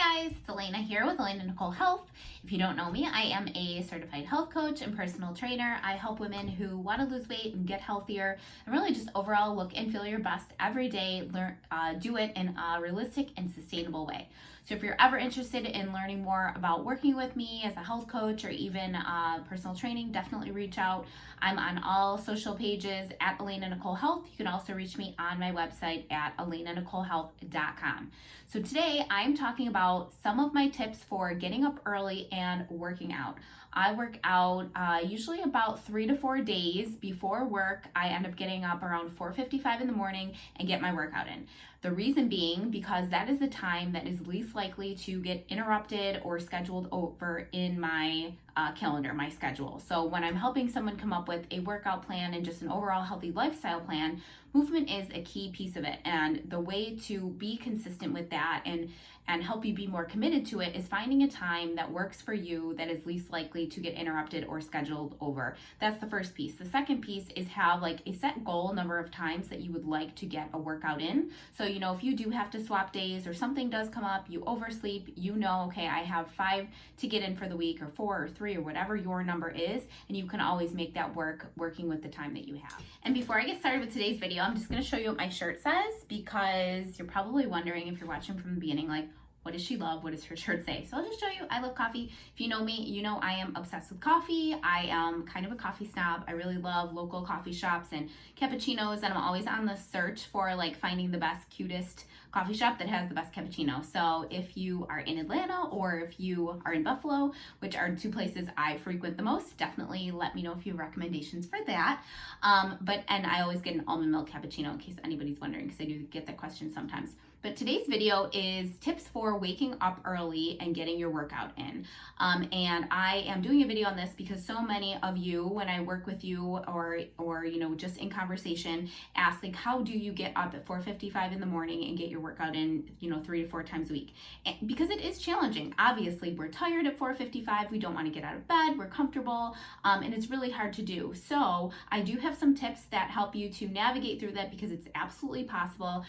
Hi guys, it's Elena here with Elena Nicole Health. If you don't know me, I am a certified health coach and personal trainer. I help women who want to lose weight and get healthier and really just overall look and feel your best every day. Do it in a realistic and sustainable way. So if you're ever interested in learning more about working with me as a health coach or even personal training, definitely reach out. I'm on all social pages at Elena Nicole Health. You can also reach me on my website at elenanicolehealth.com. So today I'm talking about some of my tips for getting up early and working out. I work out usually about 3 to 4 days before work. I end up getting up around 4:55 in the morning and get my workout in. The reason being because that is the time that is least likely to get interrupted or scheduled over in my calendar, my schedule. So when I'm helping someone come up with a workout plan and just an overall healthy lifestyle plan, movement is a key piece of it. And the way to be consistent with that and help you be more committed to it is finding a time that works for you that is least likely to get interrupted or scheduled over. That's the first piece. The second piece is have like a set goal number of times that you would like to get a workout in. So, if you do have to swap days or something does come up, you oversleep, okay, I have 5 to get in for the week or 4 or 3 or whatever your number is, and you can always make that work working with the time that you have. And before I get started with today's video, I'm just going to show you what my shirt says because you're probably wondering if you're watching from the beginning, like, what does she love? What does her shirt say? So I'll just show you. I love coffee. If you know me, you know I am obsessed with coffee. I am kind of a coffee snob. I really love local coffee shops and cappuccinos, and I'm always on the search for like finding the best, cutest coffee shop that has the best cappuccino. So if you are in Atlanta or if you are in Buffalo, which are 2 places I frequent the most, definitely let me know if you have recommendations for that. And I always get an almond milk cappuccino in case anybody's wondering, because I do get that question sometimes. But today's video is tips for waking up early and getting your workout in. And I am doing a video on this because so many of you, when I work with you or just in conversation, ask like, how do you get up at 4:55 in the morning and get your workout in, 3 to 4 times a week? And because it is challenging. Obviously, we're tired at 4:55. We don't want to get out of bed. We're comfortable, and it's really hard to do. So I do have some tips that help you to navigate through that because it's absolutely possible.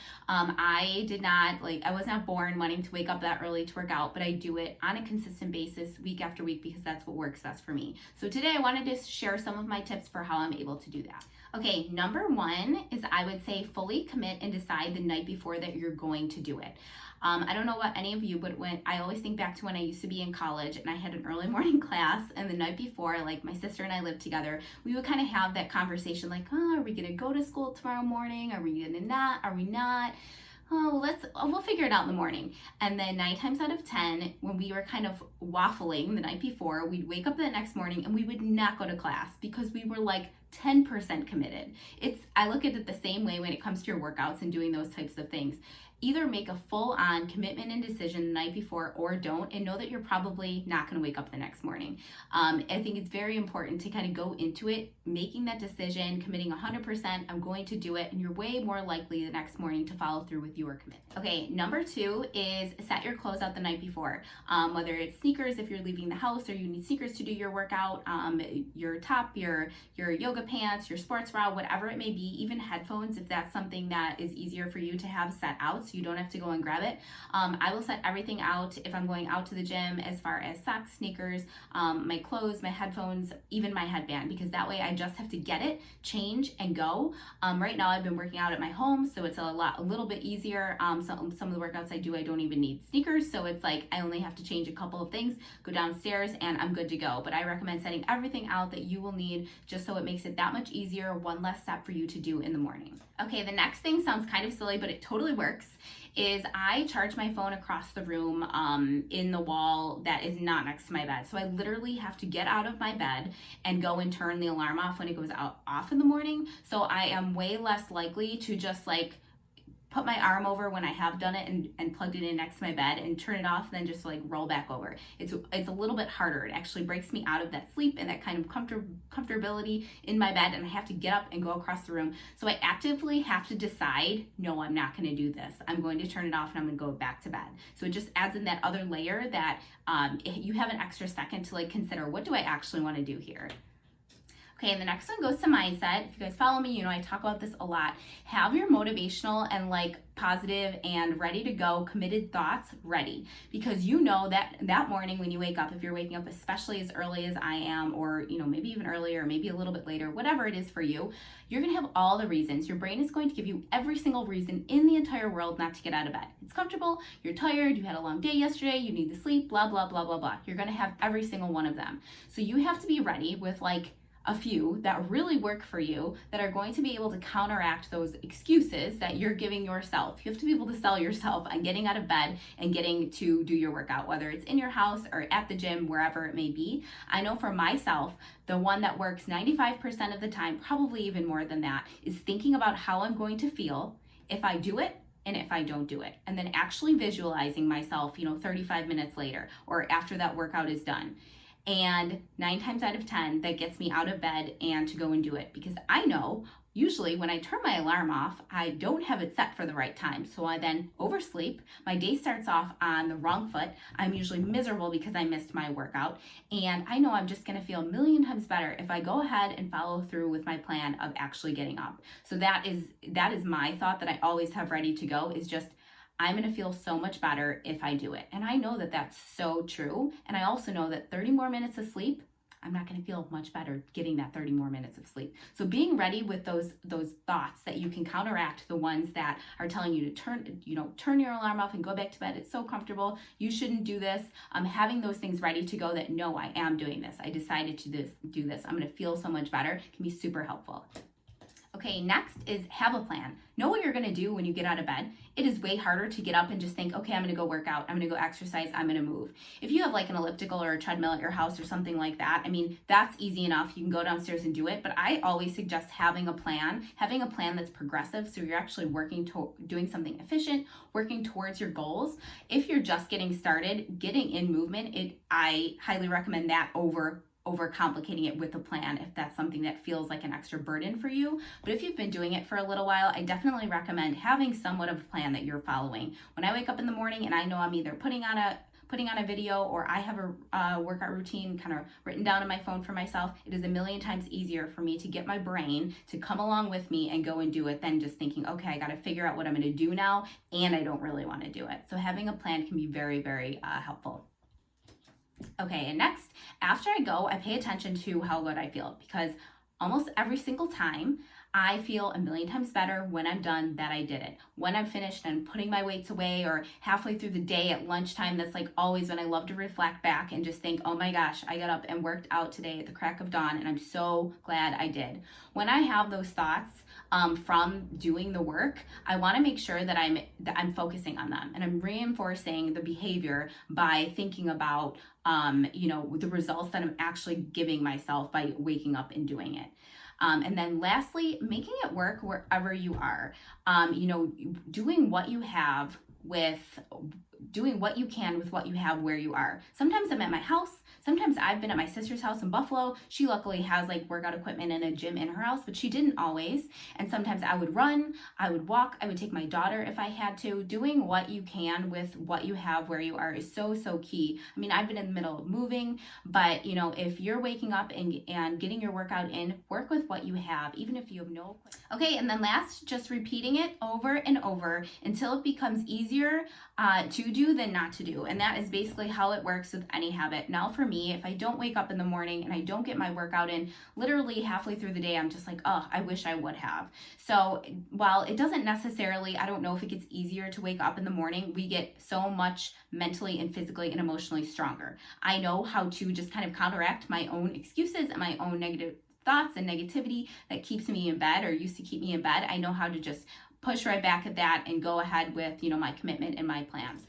I was not born wanting to wake up that early to work out, but I do it on a consistent basis week after week because that's what works best for me. So today I wanted to share some of my tips for how I'm able to do that. Okay, number 1 is I would say fully commit and decide the night before that you're going to do it. I don't know about any of you, but I always think back to when I used to be in college and I had an early morning class, and the night before, like my sister and I lived together, we would kind of have that conversation like, are we gonna go to school tomorrow morning? Are we not? Are we not? Oh, we'll figure it out in the morning. And then 9 times out of 10, when we were kind of waffling the night before, we'd wake up the next morning and we would not go to class because we were like 10% committed. I look at it the same way when it comes to your workouts and doing those types of things. Either make a full-on commitment and decision the night before or don't, and know that you're probably not going to wake up the next morning. I think it's very important to kind of go into it, making that decision, committing 100%, I'm going to do it, and you're way more likely the next morning to follow through with your commitment. Okay, number 2 is set your clothes out the night before. Whether it's sneakers if you're leaving the house or you need sneakers to do your workout, your top, your yoga pants, your sports bra, whatever it may be, even headphones if that's something that is easier for you to have set out so you don't have to go and grab it. I will set everything out if I'm going out to the gym as far as socks, sneakers, my clothes, my headphones, even my headband, because that way I just have to get it, change, and go. Right now I've been working out at my home, so it's a little bit easier. Some of the workouts I do, I don't even need sneakers, so it's like I only have to change a couple of things, go downstairs, and I'm good to go. But I recommend setting everything out that you will need just so it makes it that much easier, one less step for you to do in the morning. Okay, the next thing sounds kind of silly, but it totally works, is I charge my phone across the room in the wall that is not next to my bed. So I literally have to get out of my bed and go and turn the alarm off when it goes off in the morning. So I am way less likely to just like put my arm over when I have done it and plugged it in next to my bed and turn it off and then just like roll back over. It's a little bit harder. It actually breaks me out of that sleep and that kind of comfortability in my bed, and I have to get up and go across the room. So I actively have to decide, no, I'm not going to do this. I'm going to turn it off and I'm going to go back to bed. So it just adds in that other layer that you have an extra second to like consider, what do I actually want to do here? Okay, and the next one goes to mindset. If you guys follow me, you know I talk about this a lot. Have your motivational and like positive and ready to go committed thoughts ready, because you know that that morning when you wake up, if you're waking up especially as early as I am, or you know maybe even earlier, maybe a little bit later, whatever it is for you, you're gonna have all the reasons. Your brain is going to give you every single reason in the entire world not to get out of bed. It's comfortable, you're tired, you had a long day yesterday, you need to sleep, blah blah blah blah blah. You're gonna have every single one of them. So you have to be ready with like a few that really work for you, that are going to be able to counteract those excuses that you're giving yourself. You have to be able to sell yourself on getting out of bed and getting to do your workout, whether it's in your house or at the gym, wherever it may be. I know for myself, the one that works 95% of the time, probably even more than that, is thinking about how I'm going to feel if I do it and if I don't do it, and then actually visualizing myself, 35 minutes later or after that workout is done. And 9 times out of 10, that gets me out of bed and to go and do it, because I know usually when I turn my alarm off, I don't have it set for the right time. So I then oversleep. My day starts off on the wrong foot. I'm usually miserable because I missed my workout. And I know I'm just going to feel a million times better if I go ahead and follow through with my plan of actually getting up. So that is my thought that I always have ready to go, is just I'm going to feel so much better if I do it. And I know that that's so true. And I also know that 30 more minutes of sleep, I'm not going to feel much better getting that 30 more minutes of sleep. So being ready with those thoughts that you can counteract the ones that are telling you to turn your alarm off and go back to bed. It's so comfortable. You shouldn't do this. Having those things ready to go that, no, I am doing this. I decided to do this. I'm going to feel so much better. Can be super helpful. Okay, next is have a plan. Know what you're gonna do when you get out of bed. It is way harder to get up and just think, okay, I'm gonna go work out, I'm gonna go exercise, I'm gonna move. If you have like an elliptical or a treadmill at your house or something like that, I mean, that's easy enough. You can go downstairs and do it, but I always suggest having a plan that's progressive, so you're actually doing something efficient, working towards your goals. If you're just getting started, getting in movement, I highly recommend that over complicating it with a plan, if that's something that feels like an extra burden for you. But if you've been doing it for a little while, I definitely recommend having somewhat of a plan that you're following. When I wake up in the morning and I know I'm either putting on a video, or I have a workout routine kind of written down on my phone for myself, it is a million times easier for me to get my brain to come along with me and go and do it than just thinking, okay, I got to figure out what I'm going to do now, and I don't really want to do it. So having a plan can be very, very helpful. Okay, and next, after I go, I pay attention to how good I feel, because almost every single time I feel a million times better when I'm done that I did it. When I'm finished and putting my weights away, or halfway through the day at lunchtime, that's like always when I love to reflect back and just think, oh my gosh, I got up and worked out today at the crack of dawn, and I'm so glad I did. When I have those thoughts from doing the work, I want to make sure that I'm focusing on them, and I'm reinforcing the behavior by thinking about the results that I'm actually giving myself by waking up and doing it. And then lastly, making it work wherever you are. Doing what you can with what you have where you are. Sometimes I'm at my house. Sometimes I've been at my sister's house in Buffalo. She luckily has like workout equipment and a gym in her house, but she didn't always. And sometimes I would run, I would walk, I would take my daughter if I had to. Doing what you can with what you have where you are is so, so key. I mean, I've been in the middle of moving, but if you're waking up and getting your workout in, work with what you have, even if you have no equipment. Okay, and then last, just repeating it over and over until it becomes easier to do than not to do. And that is basically how it works with any habit. Now for me, if I don't wake up in the morning and I don't get my workout in, literally halfway through the day, I'm just like, oh, I wish I would have. So while it doesn't necessarily, I don't know if it gets easier to wake up in the morning, we get so much mentally and physically and emotionally stronger. I know how to just kind of counteract my own excuses and my own negative thoughts and negativity that keeps me in bed, or used to keep me in bed. I know how to just push right back at that and go ahead with, my commitment and my plans.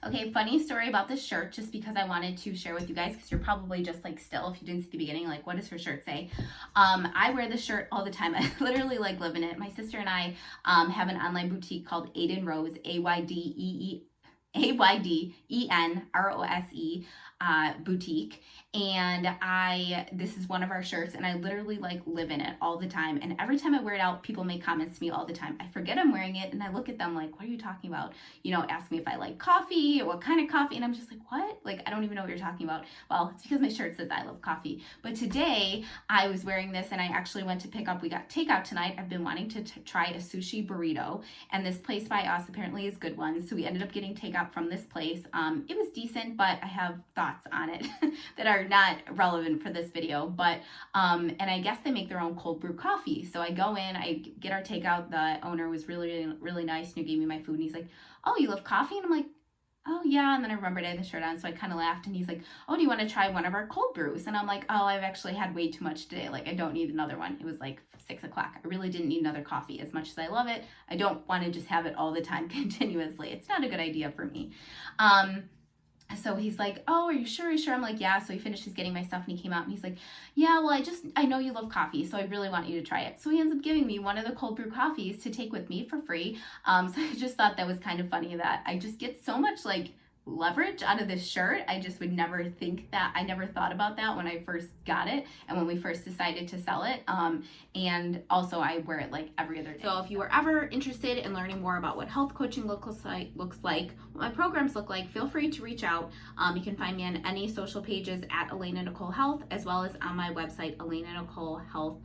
Okay, funny story about this shirt, just because I wanted to share with you guys, because you're probably just like still, if you didn't see the beginning, like, what does her shirt say? I wear this shirt all the time. I literally like live in it. My sister and I have an online boutique called Aiden Rose, AYDENROSE. boutique, and this is one of our shirts, and I literally like live in it all the time. And every time I wear it out, people make comments to me all the time. I forget I'm wearing it, and I look at them like, what are you talking about? Ask me if I like coffee or what kind of coffee, and I'm just like, what? Like, I don't even know what you're talking about. Well, it's because my shirt says I love coffee. But today I was wearing this, and I actually went to pick up, we got takeout tonight. I've been wanting to try a sushi burrito, and this place by us apparently is good one. So we ended up getting takeout from this place. It was decent, but I have thoughts on it that are not relevant for this video. But and I guess they make their own cold brew coffee. So I go in, I get our takeout. The owner was really, really nice, and he gave me my food, and he's like, oh, you love coffee? And I'm like, oh yeah. And then I remembered I had the shirt on, so I kind of laughed, and he's like, oh, do you want to try one of our cold brews? And I'm like, oh, I've actually had way too much today. Like, I don't need another one. It was like 6 o'clock. I really didn't need another coffee. As much as I love it, I don't want to just have it all the time continuously. It's not a good idea for me. So he's like, oh, are you sure? Are you sure? I'm like, yeah. So he finishes getting my stuff, and he came out, and he's like, yeah, well, I know you love coffee, so I really want you to try it. So he ends up giving me one of the cold brew coffees to take with me for free. So I just thought that was kind of funny that I just get so much like leverage out of this shirt. I just would never think that. I never thought about that when I first got it and when we first decided to sell it. And also I wear it like every other day. So if you are ever interested in learning more about what health coaching looks like, what my programs look like, feel free to reach out. You can find me on any social pages at Elena Nicole Health, as well as on my website, elenanicolehealth.com.